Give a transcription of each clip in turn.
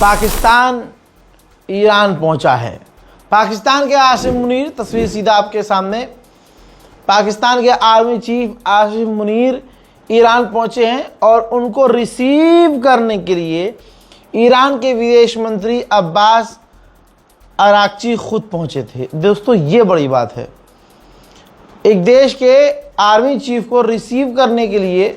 Pakistan Iran पहुंचा है। पाकिस्तान के आसिम मुनीर, तस्वीर सीधा आपके सामने, पाकिस्तान के army chief Asim Munir Iran पहुंचे हैं और उनको रिसीव करने के लिए ईरान के विदेश मंत्री अब्बास अराक्ची खुद पहुंचे थे। दोस्तों, ये बड़ी बात है, एक देश के आर्मी चीफ को रिसीव करने के लिए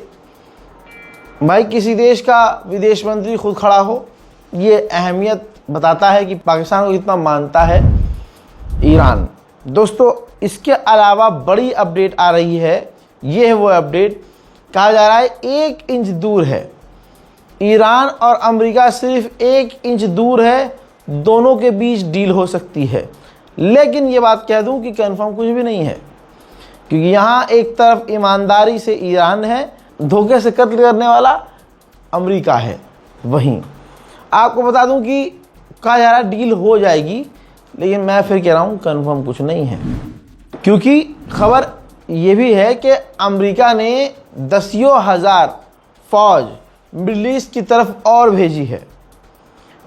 भाई किसी देश का विदेश मंत्री खुद खड़ा हो, ये अहमियत बताता है कि पाकिस्तान को कितना मानता है ईरान। दोस्तों, इसके अलावा बड़ी अपडेट आ रही है, ये है वो अपडेट, कहा जा रहा है 1 इंच दूर है ईरान और अमेरिका, सिर्फ 1 इंच दूर है, दोनों के बीच डील हो सकती है। लेकिन ये बात कह दूं कि कंफर्म कुछ भी नहीं है, क्योंकि यहाँ एक तरफ ईमानदारी से ईरान है, धोखे से कत्ल करने वाला अमेरिका है। वहीं आपको बता दूं कि कहा जा रहा है डील हो जाएगी, लेकिन मैं फिर कह रहा हूँ कंफर्म कुछ नहीं है, क्योंकि खबर ये भी है कि अमेरिका ने दसियों हज़ार फौज मिडल ईस्ट की तरफ और भेजी है,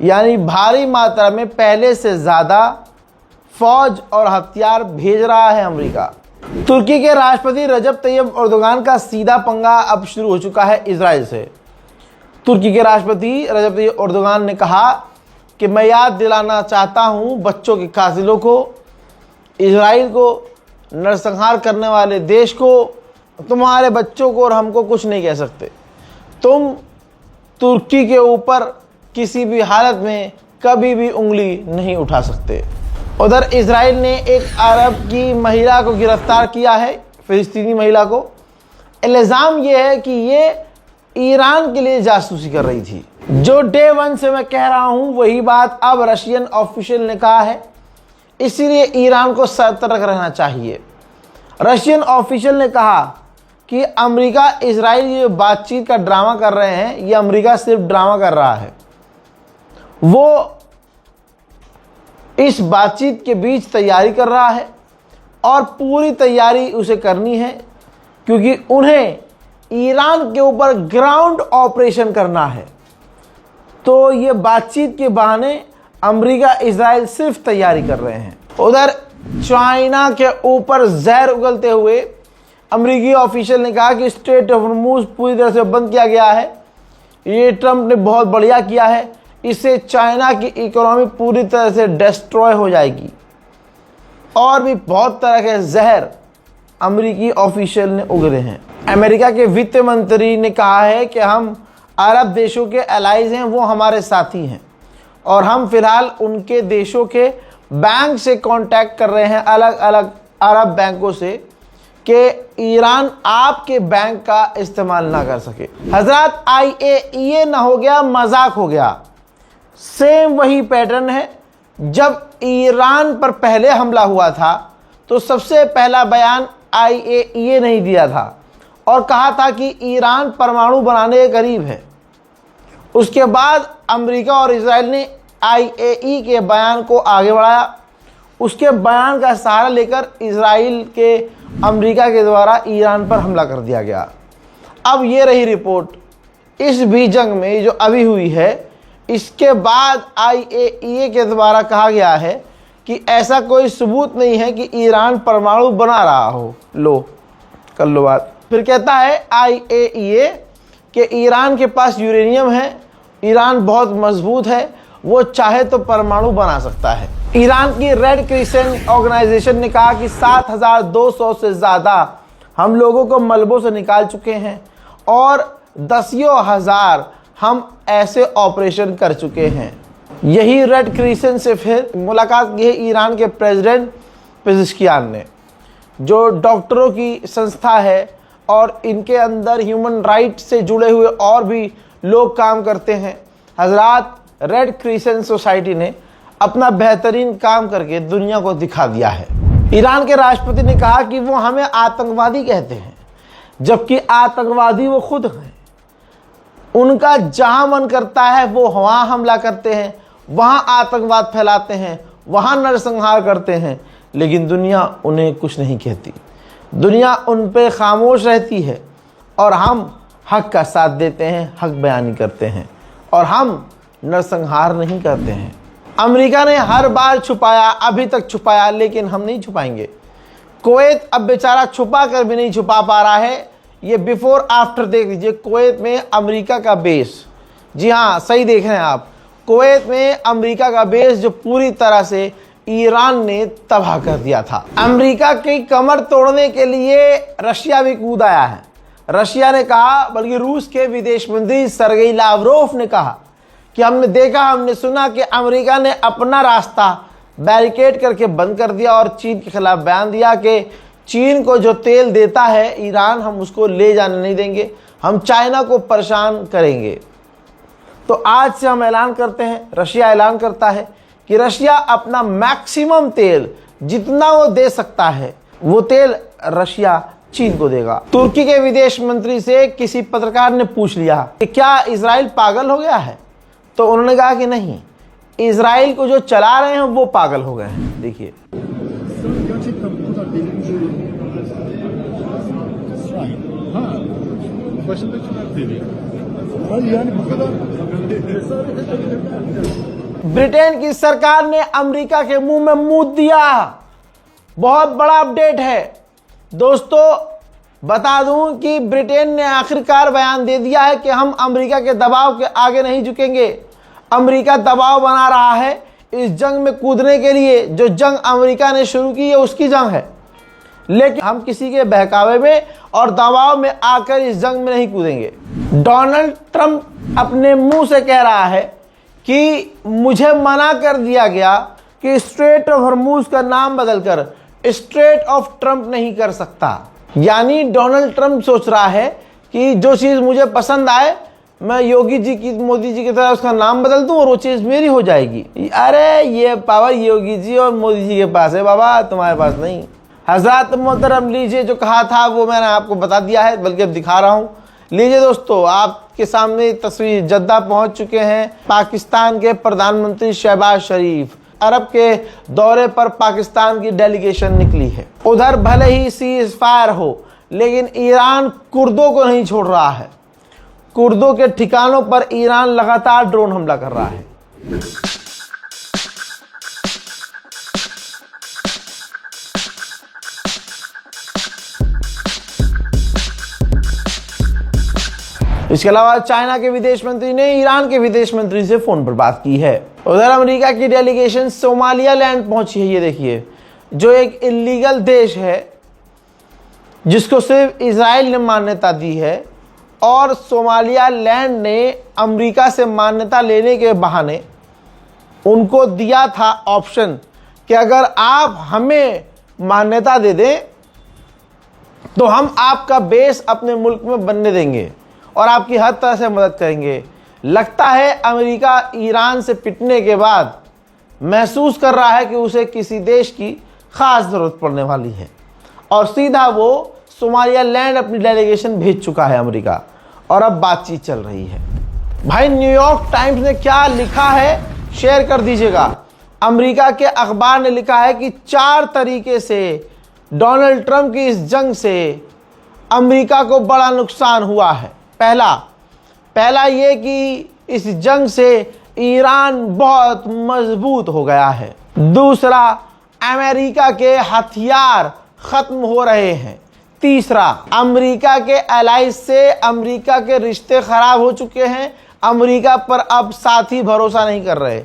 यानी भारी मात्रा में पहले से ज़्यादा फौज और हथियार भेज रहा है अमेरिका। तुर्की के राष्ट्रपति रजब तैयब एर्दोगान का सीधा पंगा अब शुरू हो चुका है इजराइल से। तुर्की के राष्ट्रपति रजब तैयब एर्दोगान ने कहा कि मैं याद दिलाना चाहता हूं बच्चों के कातिलों को, इजराइल को, नरसंहार करने वाले देश को, तुम्हारे बच्चों को और हमको कुछ नहीं कह सकते। तुम तुर्की के ऊपर किसी भी हालत में कभी भी उंगली नहीं उठा सकते। उधर इजराइल ने एक अरब की महिला को गिरफ्तार किया है, फिलिस्तीनी महिला को। इल्ज़ाम ये है कि ये ईरान के लिए जासूसी कर रही थी। जो डे 1 से मैं कह रहा हूँ वही बात अब रशियन ऑफिशियल ने कहा है, इसीलिए ईरान को सतर्क रहना चाहिए। रशियन ऑफिशियल ने कहा कि अमेरिका इजराइल ये बातचीत का ड्रामा कर रहे हैं, ये अमेरिका सिर्फ ड्रामा कर रहा है। वो इस बातचीत के बीच तैयारी कर रहा है और पूरी तैयारी उसे करनी है, क्योंकि उन्हें ईरान के ऊपर ग्राउंड ऑपरेशन करना है। तो ये बातचीत के बहाने अमेरिका इजराइल सिर्फ तैयारी कर रहे हैं। उधर चाइना के ऊपर जहर उगलते हुए अमेरिकी ऑफिशियल ने कहा कि स्ट्रेट ऑफ हॉर्मुज़ पूरी तरह से बंद किया गया है। ये ट्रंप ने बहुत बढ़िया किया है, इससे चाइना की इकोनॉमी पूरी तरह से डिस्ट्रॉय हो जाएगी। और भी बहुत तरह के जहर अमेरिकी ऑफिशियल ने उगले हैं। अमेरिका के वित्त मंत्री ने कहा है कि हम अरब देशों के एलाइज हैं, वो हमारे साथी हैं, और हम फिलहाल उनके देशों के बैंक से कांटेक्ट कर रहे हैं, अलग अलग अरब बैंकों से, कि ईरान आपके बैंक का इस्तेमाल ना कर सके। हजरत IAEA ना हो गया, मजाक हो गया। सेम वही पैटर्न है। जब ईरान पर पहले हमला हुआ था तो सबसे पहला बयान IAEA नहीं दिया था और कहा था कि ईरान परमाणु बनाने के करीब है। उसके बाद अमेरिका और इजराइल ने IAEA के बयान को आगे बढ़ाया। उसके बयान का सहारा लेकर इजराइल के अमेरिका के द्वारा ईरान पर हमला कर दिया गया। अब ये रही रिपोर्ट इस भी जंग में जो अभी हुई है, इसके बाद IAEA के द्वारा कहा गया है कि ऐसा कोई सबूत नहीं है कि ईरान परमाणु बना रहा हो। लो कर लो बात। फिर कहता है IAEA कि ईरान के पास यूरेनियम है, ईरान बहुत मजबूत है, वो चाहे तो परमाणु बना सकता है। ईरान की रेड क्रिसेंट ऑर्गेनाइजेशन ने कहा कि 7,200 से ज़्यादा हम लोगों को मलबों से निकाल चुके हैं और दसियों हज़ार हम ऐसे ऑपरेशन कर चुके हैं। यही रेड क्रिसेंट से फिर मुलाकात की है ईरान के प्रेसिडेंट पेज़ेश्कियान ने, जो डॉक्टरों की संस्था है और इनके अंदर ह्यूमन राइट से जुड़े हुए और भी लोग काम करते हैं। हजरात, रेड क्रिसेंट सोसाइटी ने अपना बेहतरीन काम करके दुनिया को दिखा दिया है। ईरान के राष्ट्रपति ने कहा कि वो हमें आतंकवादी कहते हैं, जबकि आतंकवादी वो खुद हैं। उनका जहां मन करता है वो वहां हमला करते हैं, वहां आतंकवाद फैलाते हैं, वहां नरसंहार करते हैं, लेकिन दुनिया उन्हें कुछ नहीं कहती। दुनिया उन पर खामोश रहती है और हम हक का साथ देते हैं, हक बयानी करते हैं और हम नरसंहार नहीं करते हैं। अमेरिका ने हर बार छुपाया, अभी तक छुपाया, लेकिन हम नहीं छुपाएंगे। कुवैत अब बेचारा छुपा कर भी नहीं छुपा पा रहा है। ये बिफोर आफ्टर देख लीजिए, कुवैत में अमेरिका का बेस, जी हाँ सही देख रहे हैं आप, कुवैत में अमेरिका का बेस जो पूरी तरह से ईरान ने तबाह कर दिया था। अमेरिका की कमर तोड़ने के लिए रशिया भी कूद आया है। रशिया ने कहा, बल्कि रूस के विदेश मंत्री सरगेई लावरोव ने कहा कि हमने देखा, हमने सुना कि अमेरिका ने अपना रास्ता बैरिकेड करके बंद कर दिया और चीन के खिलाफ बयान दिया कि चीन को जो तेल देता है ईरान, हम उसको ले जाने नहीं देंगे, हम चाइना को परेशान करेंगे। तो आज से हम ऐलान करते हैं, रशिया ऐलान करता है कि रशिया अपना मैक्सिमम तेल जितना वो दे सकता है वो तेल रशिया चीन को देगा। तुर्की के विदेश मंत्री से किसी पत्रकार ने पूछ लिया कि क्या इजराइल पागल हो गया है, तो उन्होंने कहा कि नहीं, इजराइल को जो चला रहे हैं वो पागल हो गए हैं। देखिए, ब्रिटेन की सरकार ने अमेरिका के मुंह में मूत दिया। बहुत बड़ा अपडेट है दोस्तों। बता दूं कि ब्रिटेन ने आखिरकार बयान दे दिया है कि हम अमेरिका के दबाव के आगे नहीं झुकेंगे। अमेरिका दबाव बना रहा है इस जंग में कूदने के लिए। जो जंग अमेरिका ने शुरू की है उसकी जंग है, लेकिन हम किसी के बहकावे में और दबाव में आकर इस जंग में नहीं कूदेंगे। डोनाल्ड ट्रंप अपने मुंह से कह रहा है कि मुझे मना कर दिया गया कि स्ट्रेट ऑफ हॉर्मुज का नाम बदलकर स्ट्रेट ऑफ ट्रंप नहीं कर सकता। यानी डोनाल्ड ट्रंप सोच रहा है कि जो चीज मुझे पसंद आए मैं योगी जी की, मोदी जी की तरह उसका नाम बदल दूं और वो चीज मेरी हो जाएगी। अरे ये पावर योगी जी और मोदी जी के पास है बाबा, तुम्हारे पास नहीं। हजरत मोहतरम लीजिए, जो कहा था वो मैंने आपको बता दिया है, बल्कि अब दिखा रहा हूं। लीजिए दोस्तों, आपके सामने तस्वीर, जद्दा पहुंच चुके हैं पाकिस्तान के प्रधानमंत्री शहबाज शरीफ। अरब के दौरे पर पाकिस्तान की डेलीगेशन निकली है। उधर भले ही सीज फायर हो, लेकिन ईरान कुर्दों को नहीं छोड़ रहा है। कुर्दों के ठिकानों पर ईरान लगातार ड्रोन हमला कर रहा है। इसके अलावा चाइना के विदेश मंत्री ने ईरान के विदेश मंत्री से फोन पर बात की है। उधर अमेरिका की डेलीगेशन सोमालिया लैंड पहुंची है। ये देखिए, जो एक इलीगल देश है जिसको सिर्फ इजराइल ने मान्यता दी है, और सोमालिया लैंड ने अमेरिका से मान्यता लेने के बहाने उनको दिया था ऑप्शन कि अगर आप हमें मान्यता दे दें तो हम आपका बेस अपने मुल्क में बनने देंगे और आपकी हर तरह से मदद करेंगे। लगता है अमेरिका ईरान से पिटने के बाद महसूस कर रहा है कि उसे किसी देश की खास जरूरत पड़ने वाली है, और सीधा वो सोमालिया लैंड अपनी डेलीगेशन भेज चुका है अमेरिका, और अब बातचीत चल रही है। भाई, न्यूयॉर्क टाइम्स ने क्या लिखा है शेयर कर दीजिएगा। अमेरिका के अखबार ने लिखा है कि 4 तरीके से डोनाल्ड ट्रंप की इस जंग से अमेरिका को बड़ा नुकसान हुआ है। पहला ये कि इस जंग से ईरान बहुत मजबूत हो गया है। दूसरा, अमेरिका के हथियार खत्म हो रहे हैं। तीसरा, अमेरिका के एलाइज से अमेरिका के रिश्ते खराब हो चुके हैं, अमेरिका पर अब साथी भरोसा नहीं कर रहे।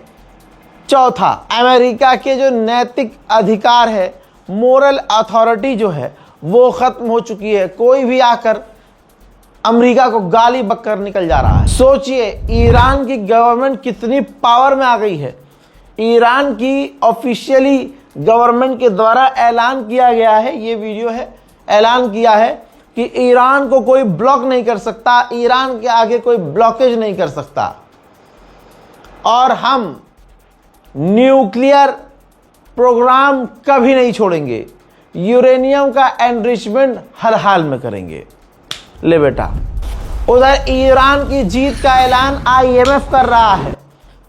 चौथा, अमेरिका के जो नैतिक अधिकार है, मोरल अथॉरिटी जो है वो खत्म हो चुकी है। कोई भी आकर अमेरिका को गाली बककर निकल जा रहा है। सोचिए, ईरान की गवर्नमेंट कितनी पावर में आ गई है। ईरान की ऑफिशियली गवर्नमेंट के द्वारा ऐलान किया गया है, ये वीडियो है, ऐलान किया है कि ईरान को कोई ब्लॉक नहीं कर सकता, ईरान के आगे कोई ब्लॉकेज नहीं कर सकता, और हम न्यूक्लियर प्रोग्राम कभी नहीं छोड़ेंगे, यूरेनियम का एनरिचमेंट हर हाल में करेंगे। ले बेटा, उधर ईरान की जीत का ऐलान आईएमएफ कर रहा है।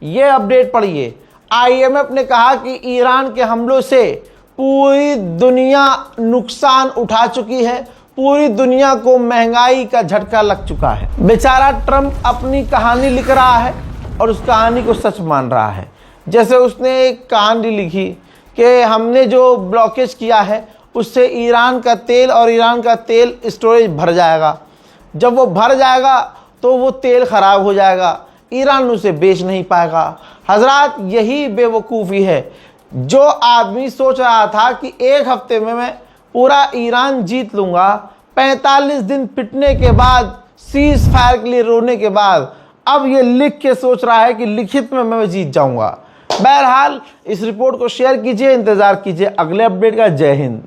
ये अपडेट पढ़िए। आईएमएफ ने कहा कि ईरान के हमलों से पूरी दुनिया नुकसान उठा चुकी है, पूरी दुनिया को महंगाई का झटका लग चुका है। बेचारा ट्रंप अपनी कहानी लिख रहा है और उस कहानी को सच मान रहा है। जैसे उसने एक कहानी लिखी कि हमने जो ब्लॉकेज किया है उससे ईरान का तेल और ईरान का तेल स्टोरेज भर जाएगा। जब वो भर जाएगा तो वो तेल ख़राब हो जाएगा, ईरान उसे बेच नहीं पाएगा। हजरात, यही बेवकूफ़ी है। जो आदमी सोच रहा था कि एक हफ्ते में मैं पूरा ईरान जीत लूँगा, 45 दिन पिटने के बाद, सीज फायर के लिए रोने के बाद, अब ये लिख के सोच रहा है कि लिखित में मैं जीत जाऊँगा। बहरहाल, इस रिपोर्ट को शेयर कीजिए, इंतज़ार कीजिए अगले अपडेट का। जय हिंद।